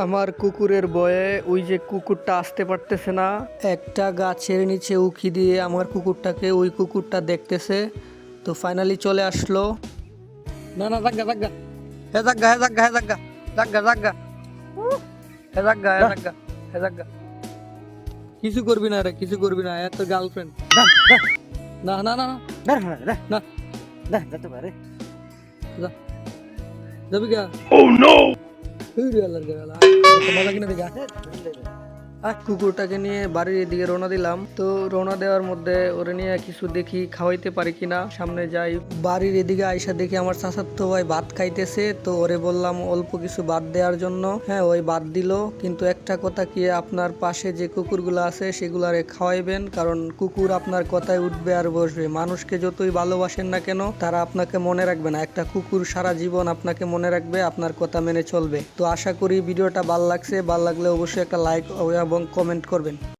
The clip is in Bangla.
আমার কুকুরের ভয়ে ওই যে কুকুরটা আসতে পারতেছে না, একটা গাছের নিচে উকি দিয়ে আমার কুকুরটাকে ওই কুকুরটা দেখতেছে। তো ফাইনালি চলে আসলো। না না, জাগা জাগা, হে জাগা, হে জাগা, হে জাগা, জাগা জাগা, হে জাগা, হে জাগা, হে জাগা। কিছু করবি না রে, কিছু করবি না, এত গার্লফ্রেন্ড। না না না না, যা, যাবি গা? মজা কিনে দেখা। কুকুরটাকে নিয়ে বাড়ির এদিকে রওনা দিলাম। তো রওনা দেওয়ার মধ্যে ওরে নিয়ে কিছু দেখি খাওয়াইতে পারি কিনা। সামনে যাই, বাড়ির এদিকে আইসা দেখি আমার চাচাতো ভাই ভাত খাইতেছে। তো ওরে বললাম অল্প কিছু ভাত দেওয়ার জন্য। হ্যাঁ, ওই ভাত দিল, কিন্তু একটা কথা কি, আপনার পাশে যে কুকুরগুলো আছে সেগুলারে খাওয়াইবেন, কারণ কুকুর আপনার কথায় উঠবে আর বসবে। মানুষকে যতই ভালোবাসেন না কেন, তারা আপনাকে মনে রাখবে না। একটা কুকুর সারা জীবন আপনাকে মনে রাখবে, আপনার কথা মেনে চলবে। তো আশা করি ভিডিওটা ভালো লাগছে। ভালো লাগলে অবশ্যই একটা লাইক এবং কমেন্ট করবেন।